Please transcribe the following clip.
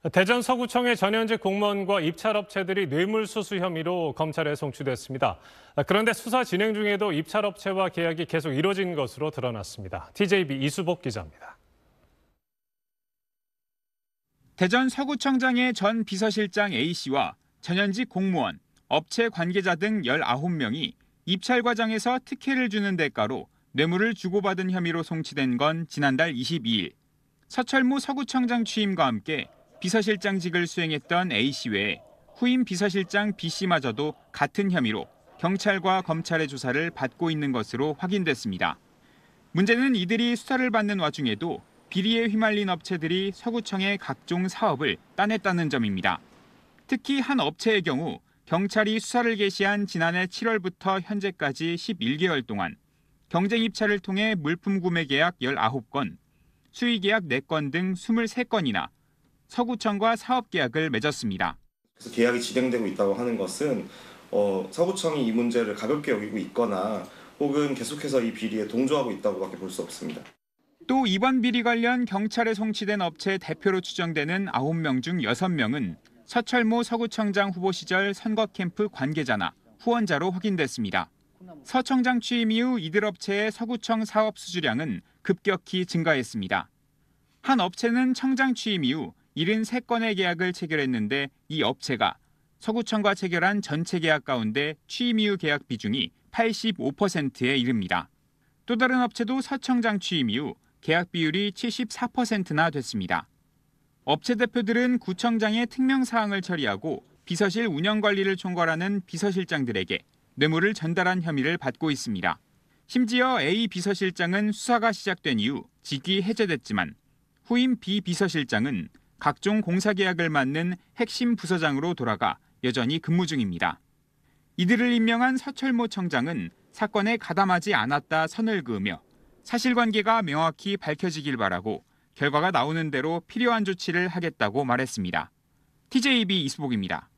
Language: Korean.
대전 서구청의 전현직 공무원과 입찰업체들이 뇌물수수 혐의로 검찰에 송치됐습니다. 그런데 수사 진행 중에도 입찰업체와 계약이 계속 이뤄진 것으로 드러났습니다. TJB 이수복 기자입니다. 대전 서구청장의 전 비서실장 A씨와 전현직 공무원, 업체 관계자 등 19명이 입찰 과정에서 특혜를 주는 대가로 뇌물을 주고받은 혐의로 송치된 건 지난달 22일. 서철무 서구청장 취임과 함께 비서실장직을 수행했던 A씨 외에 후임 비서실장 B씨마저도 같은 혐의로 경찰과 검찰의 조사를 받고 있는 것으로 확인됐습니다. 문제는 이들이 수사를 받는 와중에도 비리에 휘말린 업체들이 서구청의 각종 사업을 따냈다는 점입니다. 특히 한 업체의 경우 경찰이 수사를 개시한 지난해 7월부터 현재까지 11개월 동안 경쟁 입찰을 통해 물품 구매 계약 19건, 수의 계약 4건 등 23건이나 서구청과 사업 계약을 맺었습니다. 그래서 계약이 진행되고 있다고 하는 것은 서구청이 이 문제를 가볍게 여기고 있거나 혹은 계속해서 이 비리에 동조하고 있다고밖에 볼 수 없습니다. 또 이번 비리 관련 경찰에 송치된 업체 대표로 추정되는 9명 중 6명은 서철모 서구청장 후보 시절 선거 캠프 관계자나 후원자로 확인됐습니다. 서 청장 취임 이후 이들 업체의 서구청 사업 수주량은 급격히 증가했습니다. 한 업체는 청장 취임 이후 73건의 계약을 체결했는데 이 업체가 서구청과 체결한 전체 계약 가운데 취임 이후 계약 비중이 85%에 이릅니다. 또 다른 업체도 서 청장 취임 이후 계약 비율이 74%나 됐습니다. 업체 대표들은 구청장의 특명사항을 처리하고 비서실 운영관리를 총괄하는 비서실장들에게 뇌물을 전달한 혐의를 받고 있습니다. 심지어 A 비서실장은 수사가 시작된 이후 직위 해제됐지만 후임 B 비서실장은 각종 공사계약을 맡는 핵심 부서장으로 돌아가 여전히 근무 중입니다. 이들을 임명한 서철모 청장은 사건에 가담하지 않았다 선을 그으며 사실관계가 명확히 밝혀지길 바라고 결과가 나오는 대로 필요한 조치를 하겠다고 말했습니다. TJB 이수복입니다.